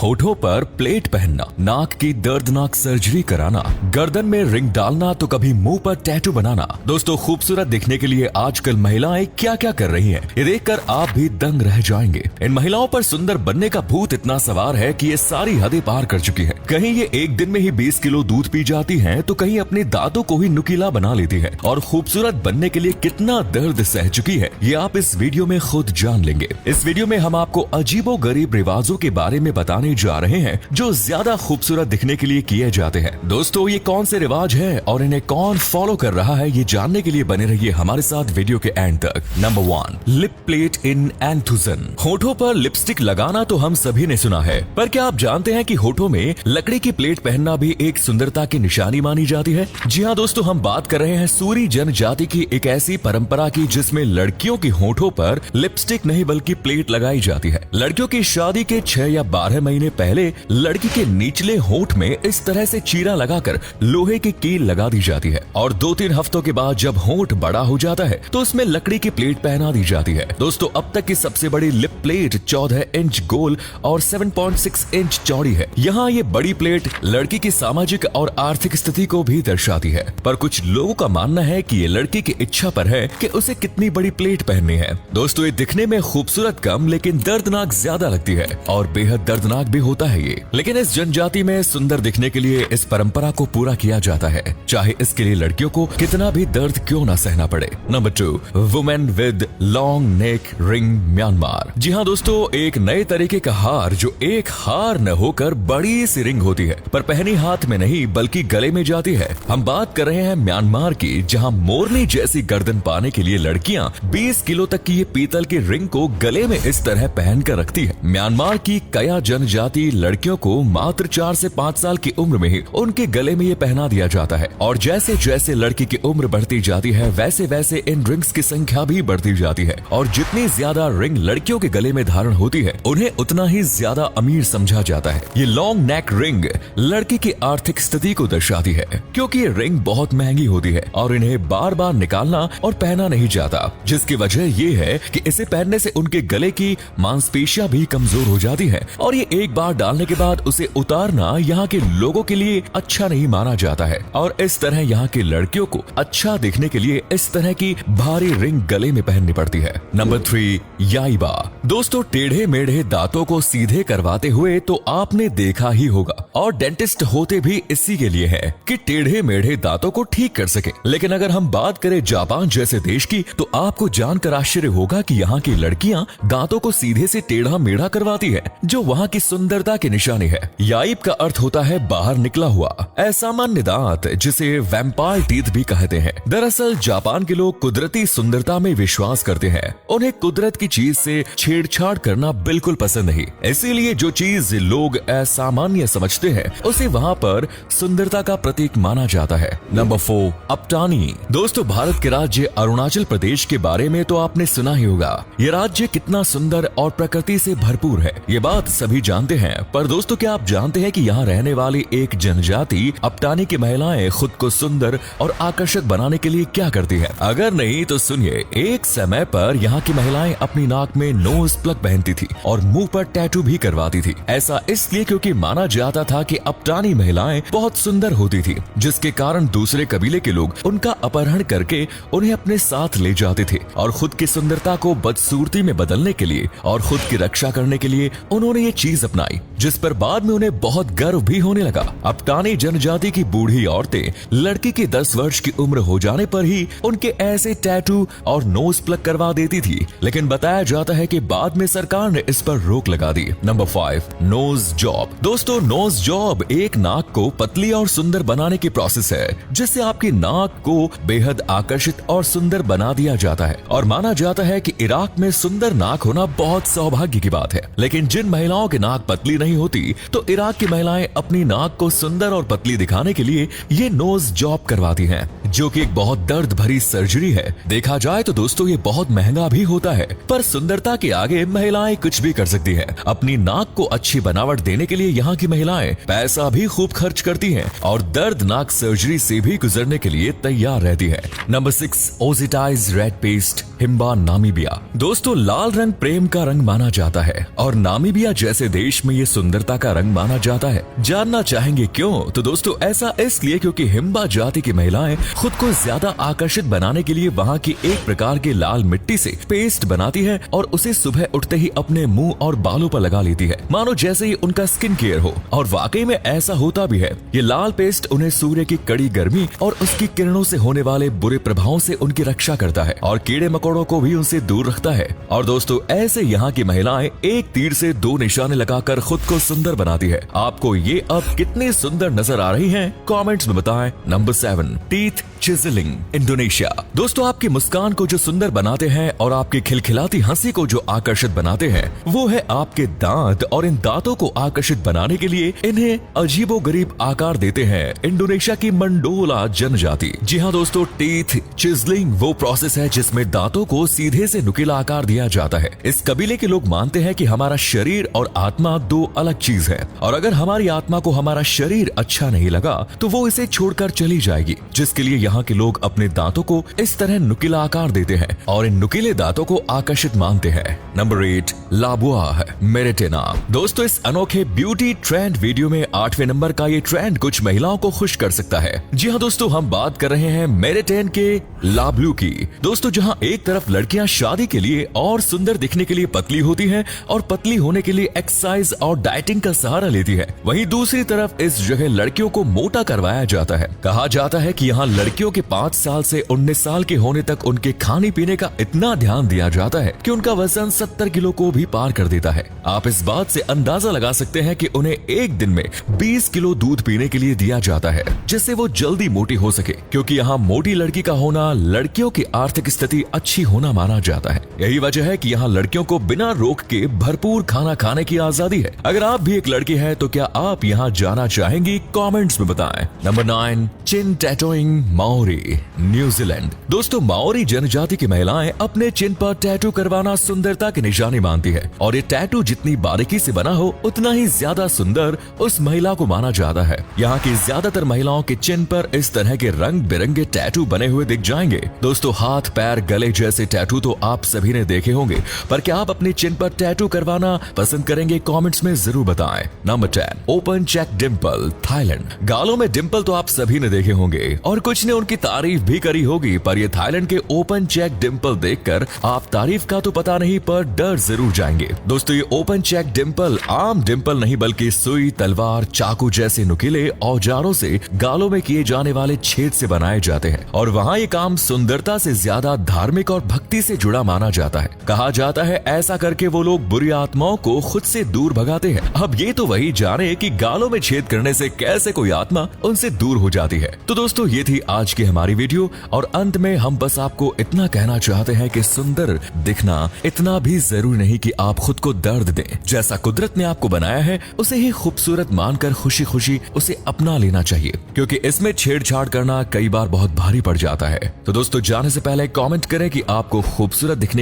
होठों पर प्लेट पहनना, नाक की दर्दनाक सर्जरी कराना, गर्दन में रिंग डालना तो कभी मुंह पर टैटू बनाना। दोस्तों, खूबसूरत दिखने के लिए आजकल महिलाएं क्या क्या कर रही हैं, ये देखकर आप भी दंग रह जाएंगे। इन महिलाओं पर सुंदर बनने का भूत इतना सवार है कि ये सारी हदें पार कर चुकी है। कहीं ये एक दिन में ही 20 किलो दूध पी जाती हैं, तो कहीं अपने दांतों को ही नुकीला बना लेती है और खूबसूरत बनने के लिए कितना दर्द सह चुकी है ये आप इस वीडियो में खुद जान लेंगे। इस वीडियो में हम आपको अजीबो गरीब रिवाजों के बारे में बताने जा रहे हैं जो ज्यादा खूबसूरत दिखने के लिए किए जाते हैं। दोस्तों, ये कौन से रिवाज है और इन्हें कौन फॉलो कर रहा है, ये जानने के लिए बने रहिए हमारे साथ वीडियो के एंड तक। नंबर 1, लिप प्लेट इन एंथुजन। होठों पर लिपस्टिक लगाना तो हम सभी ने सुना है, पर क्या आप जानते हैं कि होठों में लकड़ी की प्लेट पहनना भी एक सुंदरता की निशानी मानी जाती है? जी हाँ दोस्तों, हम बात कर रहे हैं सूरी जनजाति की एक ऐसी परंपरा की जिसमें लड़कियों की होठों पर लिपस्टिक नहीं बल्कि प्लेट लगाई जाती है। लड़कियों की शादी के 6 या 12 महीने पहले लड़की के निचले होठ में इस तरह से चीरा लगाकर लोहे की कील लगा दी जाती है और 2-3 हफ्तों के बाद जब होठ बड़ा हो जाता है तो उसमें लकड़ी की प्लेट पहना दी जाती है। दोस्तों, अब तक की सबसे बड़ी लिप प्लेट 14 इंच गोल और 7.6 इंच चौड़ी है। यहाँ ये बड़ी प्लेट लड़की की सामाजिक और आर्थिक स्थिति को भी दर्शाती है, पर कुछ लोगों का मानना है कि ये लड़की की इच्छा पर है कि उसे कितनी बड़ी प्लेट पहननी है। दोस्तों, ये दिखने में खूबसूरत कम लेकिन दर्दनाक ज्यादा लगती है और बेहद दर्दनाक भी होता है ये। लेकिन इस जनजाति में सुंदर दिखने के लिए इस परंपरा को पूरा किया जाता है, चाहे इसके लिए लड़कियों को कितना भी दर्द क्यों ना सहना पड़े। Number 2, women with long neck ring Myanmar. जी हाँ दोस्तों, एक नए तरीके का हार जो एक हार न होकर बड़ी सी रिंग होती है, पर पहनी हाथ में नहीं बल्कि गले में जाती है। हम बात कर रहे हैं म्यांमार की, जहाँ मोरनी जैसी गर्दन पाने के लिए लड़कियां 20 किलो तक की ये पीतल की रिंग को गले में इस तरह पहन कर रखती है। म्यांमार की कया जनजाति लड़कियों को मात्र 4 से 5 साल की उम्र में ही उनके गले में ये पहना दिया जाता है और जैसे जैसे लड़की की उम्र बढ़ती जाती है वैसे वैसे इन रिंग्स की संख्या भी बढ़ती जाती है और जितनी ज्यादा रिंग लड़कियों के गले में धारण होती है उन्हें उतना ही ज्यादा अमीर समझा जाता है। ये लॉन्ग नेक रिंग लड़की की आर्थिक स्थिति को दर्शाती है, क्योंकि ये रिंग बहुत महंगी होती है और इन्हें बार बार निकालना और पहना नहीं जाता, जिसकी वजह ये है कि इसे पहनने से उनके गले की मांसपेशियां भी कमजोर हो जाती है और ये एक बार डालने के बाद उसे उतारना यहाँ के लोगों के लिए अच्छा नहीं माना जाता है और इस तरह यहाँ की लड़कियों को अच्छा दिखने के लिए इस तरह की भारी रिंग गले में पहननी पड़ती है। नंबर 3, याइबा। दोस्तों, टेढ़े मेढ़े दांतों को सीधे करवाते हुए तो आपने देखा ही होगा और डेंटिस्ट होते भी इसी के लिए है कि टेढ़े मेढ़े दांतों को ठीक कर सके। लेकिन अगर हम बात करें जापान जैसे देश की तो आपको जानकर आश्चर्य होगा कि यहाँ की लड़कियां दांतों को सीधे से टेढ़ा मेढ़ा करवाती है, जो वहाँ की सुंदरता की निशानी है। याइब का अर्थ होता है बाहर निकला हुआ असामान्य दांत, जिसे वैम्पायर टीथ भी कहते हैं। दरअसल जापान के लोग कुदरती सुंदरता में विश्वास करते हैं, उन्हें कुदरत की चीज से छेड़छाड़ करना बिल्कुल पसंद नहीं, इसीलिए जो चीज लोग असामान्य समझते हैं उसे वहाँ पर सुंदरता का प्रतीक माना जाता है। नंबर 4, अपटानी। दोस्तों, भारत के राज्य अरुणाचल प्रदेश के बारे में तो आपने सुना ही होगा। ये राज्य कितना सुंदर और प्रकृति से भरपूर है, ये बात सभी जानते हैं, पर दोस्तों क्या आप जानते हैं कि यहाँ रहने वाली एक जनजाति अपटानी की महिलाएं खुद को सुंदर और आकर्षक बनाने के लिए क्या करती है? अगर नहीं तो सुनिए। एक समय पर यहाँ की महिलाएं अपनी नाक में नोज प्लग पहनती थी और मुंह पर टैटू भी करवाती थी। ऐसा इसलिए क्योंकि माना जाता था कि अपटानी महिलाएं बहुत सुंदर होती थी, जिसके कारण दूसरे कबीले के लोग उनका अपहरण करके उन्हें अपने साथ ले जाते थे और खुद की सुंदरता को बदसूरती में बदलने के लिए और खुद की रक्षा करने के लिए उन्होंने ये चीज अपनाई, जिस पर बाद में उन्हें बहुत गर्व भी होने लगा। अपटानी जनजाति की बूढ़ी औरतें लड़की की 10 वर्ष की उम्र हो जाने पर ही उनके ऐसे टैटू और नोज प्लग करवा देती थी, लेकिन बताया जाता है कि बाद में सरकार ने इस पर रोक लगा दी। Number 5, nose job. दोस्तों, नोज जॉब एक नाक को पतली और सुंदर बनाने की प्रोसेस है, जिससे आपकी नाक को बेहद आकर्षित और सुंदर बना दिया जाता है और माना जाता है कि इराक में सुंदर नाक होना बहुत सौभाग्य की बात है। लेकिन जिन महिलाओं की नाक पतली नहीं होती तो इराक की महिलाएं अपनी नाक को सुंदर और पतली दिखाने के लिए ये नोज जॉब करवाती हैं, जो कि एक बहुत दर्द भरी सर्जरी है। देखा जाए तो दोस्तों ये बहुत महंगा भी होता है, पर सुंदरता के आगे महिलाएं कुछ भी कर सकती हैं। अपनी नाक को अच्छी बनावट देने के लिए यहाँ की महिलाएं पैसा भी खूब खर्च करती हैं और दर्दनाक सर्जरी से भी गुजरने के लिए तैयार रहती है। Number 6, otjize red paste Himba Namibia. दोस्तों, लाल रंग प्रेम का रंग माना जाता है और नामीबिया जैसे देश देश में ये सुंदरता का रंग माना जाता है। जानना चाहेंगे क्यों? तो दोस्तों ऐसा इसलिए क्योंकि हिम्बा जाति की महिलाएं खुद को ज्यादा आकर्षित बनाने के लिए वहाँ की एक प्रकार के लाल मिट्टी से पेस्ट बनाती है और उसे सुबह उठते ही अपने मुंह और बालों पर लगा लेती है, मानो जैसे ही उनका स्किन केयर हो। और वाकई में ऐसा होता भी है। ये लाल पेस्ट उन्हें सूर्य की कड़ी गर्मी और उसकी किरणों से होने वाले बुरे प्रभावों से उनकी रक्षा करता है और कीड़े मकोड़ों को भी उनसे दूर रखता है। और दोस्तों ऐसे यहाँ की महिलाएं एक तीर से 2 निशाने लगाकर खुद को सुंदर बनाती है। आपको ये अब कितनी सुंदर नजर आ रही हैं? कमेंट्स में बताएं। Number 7, teeth चिजलिंग, Indonesia. दोस्तों आपकी मुस्कान को जो सुंदर बनाते हैं और आपकी खिलखिलाती हंसी को जो आकर्षित बनाते हैं वो है आपके दांत। और इन दांतों को आकर्षित बनाने के लिए इन्हें अजीबोगरीब आकार देते हैं इंडोनेशिया की मंडोला जनजाति। जी हाँ दोस्तों, टीथ चिजलिंग वो प्रोसेस है जिसमें दांतों को सीधे से नुकीला आकार दिया जाता है। इस कबीले के लोग मानते हैं कि हमारा शरीर और आत्मा 2 अलग चीज है और अगर हमारी आत्मा को हमारा शरीर अच्छा नहीं लगा तो वो इसे छोड़कर चली जाएगी, जिसके लिए यहाँ के लोग अपने दांतों को इस तरह नुकीला आकार देते हैं और इन नुकीले दांतों को आकर्षित मानते हैं। नंबर 8, लाबुआ मेरिटेना। दोस्तों इस अनोखे ब्यूटी ट्रेंड वीडियो में 8वें नंबर का ये ट्रेंड कुछ महिलाओं को खुश कर सकता है। जी हाँ दोस्तों, हम बात कर रहे हैं मेरिटेन के लाब्लू की। दोस्तों जहाँ एक तरफ लड़कियां शादी के लिए और सुंदर दिखने के लिए पतली होती हैं और पतली होने के लिए एक्सरसाइज और डाइटिंग का सहारा लेती है, वहीं दूसरी तरफ इस जगह लड़कियों को मोटा करवाया जाता है। कहा जाता है कि यहाँ लड़कियों के 5 साल से 19 साल के होने तक उनके खाने पीने का इतना ध्यान दिया जाता है कि उनका वजन 70 किलो को भी पार कर देता है। आप इस बात से अंदाजा लगा सकते हैं कि उन्हें एक दिन में 20 किलो दूध पीने के लिए दिया जाता है जिससे वो जल्दी मोटी हो सके, क्योंकि यहाँ मोटी लड़की का होना लड़कियों की आर्थिक स्थिति अच्छी होना माना जाता है। यही वजह है कि यहाँ लड़कियों को बिना रोक के भरपूर खाना खाने की आजादी है। अगर आप भी एक लड़की हैं तो क्या आप यहाँ जाना चाहेंगी? कमेंट्स में बताएं। नंबर 9, चिन टैटूइंग, माओरी, न्यूजीलैंड। दोस्तों माओरी जनजाति की महिलाएं अपने चिन पर टैटू करवाना सुंदरता की निशानी मानती है और ये टैटू जितनी बारीकी से बना हो उतना ही ज्यादा सुंदर उस महिला को माना जाता है। यहाँ की ज्यादातर महिलाओं के चिन पर इस तरह के रंग बिरंगे टैटू बने हुए दिख जाएंगे। दोस्तों हाथ, पैर, गले जैसे टैटू तो आप सभी ने देखे होंगे, पर क्या आप अपने चिन पर टैटू करवाना पसंद करेंगे? कमेंट्स में जरूर बताएं। Number 10, open check dimple, Thailand. गालों में डिम्पल तो आप सभी ने देखे होंगे और कुछ ने उनकी तारीफ भी करी होगी, पर ये थाईलैंड के ओपन चेक डिम्पल देखकर आप तारीफ का तो पता नहीं पर डर जरूर जाएंगे। दोस्तों ये ओपन चेक डिम्पल आम डिम्पल नहीं बल्कि सुई, तलवार, चाकू जैसे नुकीले औजारों से गालों में किए जाने वाले छेद से बनाए जाते हैं और वहाँ ये काम सुंदरता से ज्यादा धार्मिक और भक्ति से जुड़ा माना जाता है। कहा जाता है ऐसा करके वो लोग बुरी आत्माओं को खुद से दूर भगाते हैं। अब ये तो वही जाने कि गालों में छेद करने से कैसे कोई आत्मा उनसे दूर हो जाती है। तो दोस्तों ये थी आज की हमारी वीडियो और अंत में हम बस आपको इतना कहना चाहते हैं कि सुंदर दिखना इतना भी जरूरी नहीं कि आप खुद को दर्द दें। जैसा कुदरत ने आपको बनाया है उसे ही खूबसूरत मानकर खुशी खुशी उसे अपना लेना चाहिए, क्योंकि इसमें छेड़छाड़ करना कई बार बहुत भारी पड़ जाता है। तो दोस्तों जाने से पहले कमेंट करें कि आपको खूबसूरत दिखने